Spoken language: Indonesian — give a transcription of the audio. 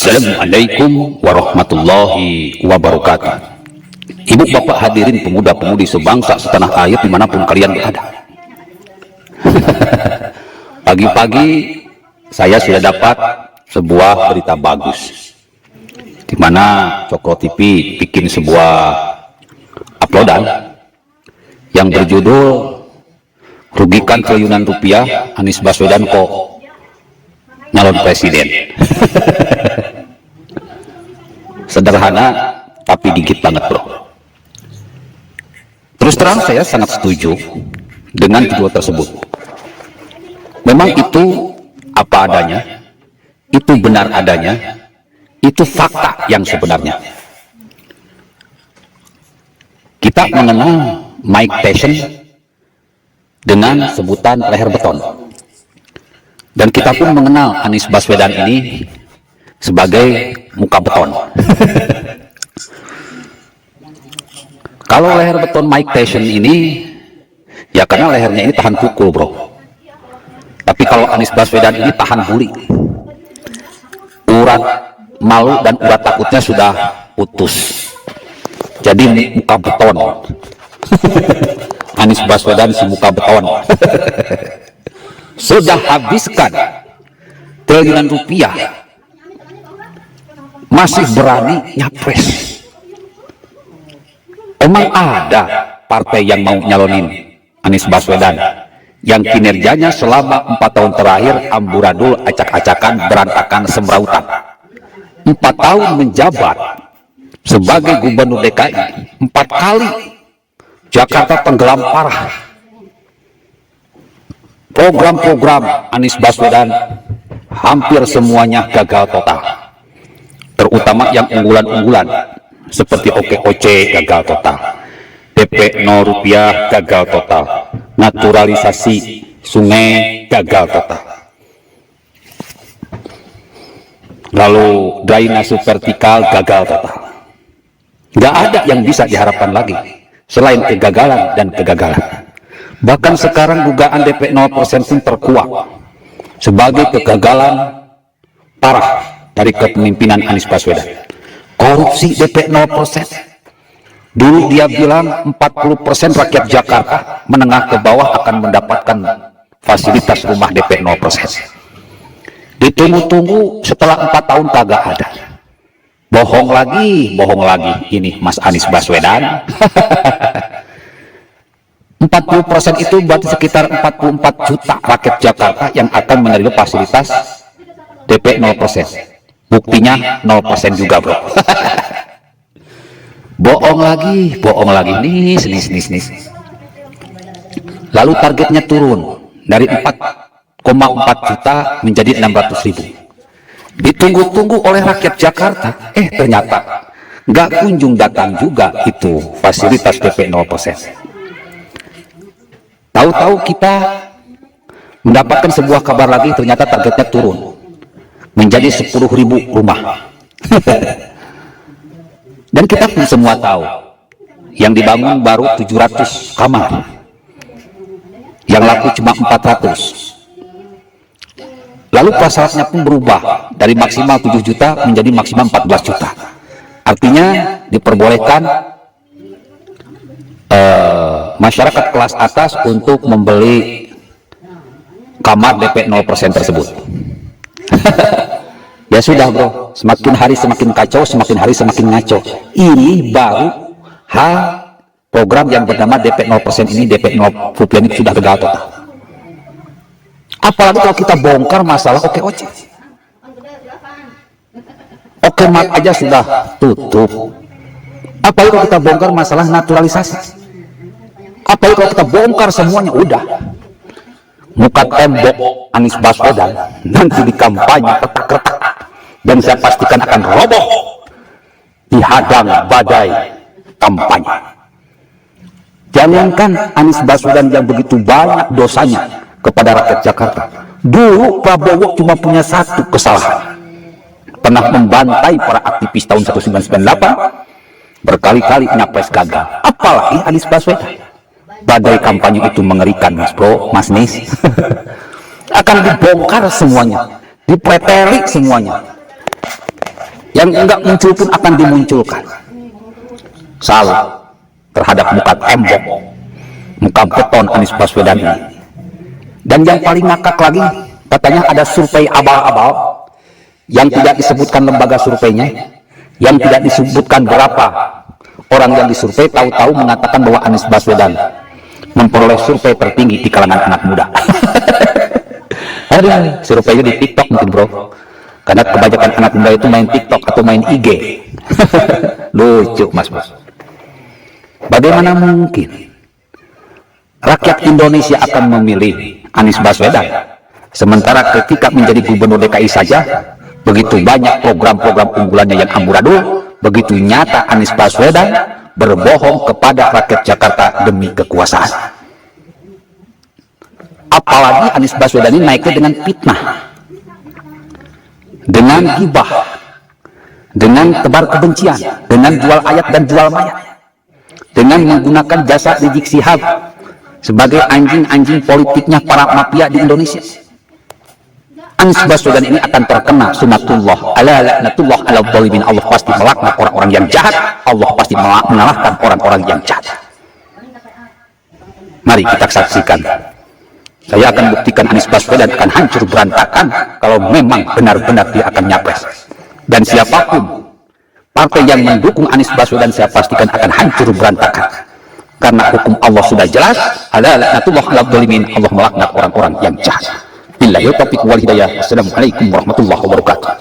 Assalamualaikum warahmatullahi wabarakatuh. Ibu bapak hadirin pemuda-pemudi sebangsa setanah air dimanapun kalian berada. Pagi-pagi saya sudah dapat sebuah berita bagus, di mana Cokro TV bikin sebuah uploadan yang berjudul "Rugikan triliunan rupiah, Anies Baswedan kok nyalon presiden." Sederhana tapi dikit banget, bro. Terus terang saya sangat setuju dengan video tersebut. Memang itu apa adanya, itu benar adanya, itu fakta yang sebenarnya. Kita mengenal Mike Tyson dengan sebutan leher beton, dan kita pun mengenal Anies Baswedan ini sebagai muka beton. Kalau leher beton Mike Tyson ini, ya karena lehernya ini tahan pukul, bro. Tapi kalau Anies Baswedan ini tahan bully. Urat malu dan urat takutnya sudah putus. Jadi muka beton. Anies Baswedan si muka beton. Sudah habiskan triliunan rupiah, masih berani nyapres. Emang ada partai yang mau nyalonin Anies Baswedan yang kinerjanya selama 4 tahun terakhir amburadul, acak-acakan, berantakan, semrautan? 4 tahun menjabat sebagai gubernur DKI, 4 kali Jakarta tenggelam parah. Program-program Anies Baswedan hampir semuanya gagal total, terutama yang unggulan-unggulan seperti OKOC gagal total, DP 0 rupiah gagal total, naturalisasi sungai gagal total, lalu drainase vertikal gagal total. Nggak ada yang bisa diharapkan lagi selain kegagalan dan kegagalan. Bahkan sekarang dugaan DP 0% pun terkuak sebagai kegagalan parah dari kepemimpinan Anies Baswedan. Korupsi DP 0%. Dulu dia bilang 40% rakyat Jakarta menengah ke bawah akan mendapatkan fasilitas rumah DP 0%. Ditunggu-tunggu setelah 4 tahun kagak ada. Bohong lagi ini Mas Anies Baswedan. 40% itu berarti sekitar 44 juta rakyat Jakarta yang akan menerima fasilitas DP 0%. Buktinya 0% juga, bro. bohong lagi nis. Lalu targetnya turun dari 4,4 juta menjadi 600.000. Ditunggu-tunggu oleh rakyat Jakarta, ternyata nggak kunjung datang juga itu fasilitas DP 0%. Tahu-tahu kita mendapatkan sebuah kabar lagi, ternyata targetnya turun menjadi 10.000 rumah. Dan kita pun semua tahu yang dibangun baru 700 kamar, yang laku cuma 400. Lalu prasyaratnya pun berubah dari maksimal 7 juta menjadi maksimal 14 juta. Artinya diperbolehkan masyarakat kelas atas untuk membeli kamar DP 0% tersebut. Ya sudah, bro, semakin hari semakin kacau, semakin hari semakin ngaco. Ini baru hal program yang bernama DP 0% ini, DP 0 rupiah ini sudah gagal total. Apalagi kalau kita bongkar masalah OKOC. Okemat aja sudah tutup. Apalagi kalau kita bongkar masalah naturalisasi. Apalagi kalau kita bongkar semuanya, udah. Muka tembok Anies Baswedan nanti di kampanye retak-retak, dan saya pastikan akan roboh dihadang badai kampanye. Jangankan Anies Baswedan yang begitu banyak dosanya kepada rakyat Jakarta, dulu Prabowo cuma punya satu kesalahan, pernah membantai para aktivis tahun 1998, berkali-kali nyapres gagal. Apalagi Anies Baswedan. Badai kampanye itu mengerikan, Mas Bro, Mas Nis. Akan dibongkar semuanya, dipreteli semuanya. yang enggak muncul pun akan dimunculkan. Salah terhadap muka tembok, muka beton Anies Baswedan ini. Dan yang paling ngakak lagi, katanya ada survei abal-abal yang tidak disebutkan lembaga surveinya, yang tidak disebutkan berapa orang yang disurvei, tahu-tahu mengatakan bahwa Anies Baswedan memperoleh survei tertinggi di kalangan anak muda. Aduh, surveinya di TikTok mungkin bro, karena kebanyakan anak muda itu main TikTok atau main IG. Lucu mas. Bagaimana mungkin rakyat Indonesia akan memilih Anies Baswedan, sementara ketika menjadi gubernur DKI saja begitu banyak program-program unggulannya yang amburadul, begitu nyata Anies Baswedan berbohong kepada rakyat Jakarta demi kekuasaan. Apalagi Anies Baswedan ini naiknya dengan fitnah, dengan gibah, dengan tebar kebencian, dengan jual ayat dan jual mayat, dengan menggunakan jasa Rizik Syihab sebagai anjing-anjing politiknya para mafia di Indonesia. Anies Baswedan ini akan terkena sunatullah ala laknatullah ala dhalimin. Allah pasti melaknat orang-orang yang jahat, Allah pasti mengalahkan orang-orang yang jahat. Mari kita saksikan. Saya akan buktikan Anies Baswedan akan hancur berantakan kalau memang benar-benar dia akan nyapres. Dan siapapun partai yang mendukung Anies Baswedan saya pastikan akan hancur berantakan. Karena hukum Allah sudah jelas, ala laknatullah ala dhalimin. Allah melaknat orang-orang yang jahat. Billahi taufiq wal hidayah. Assalamualaikum warahmatullahi wabarakatuh.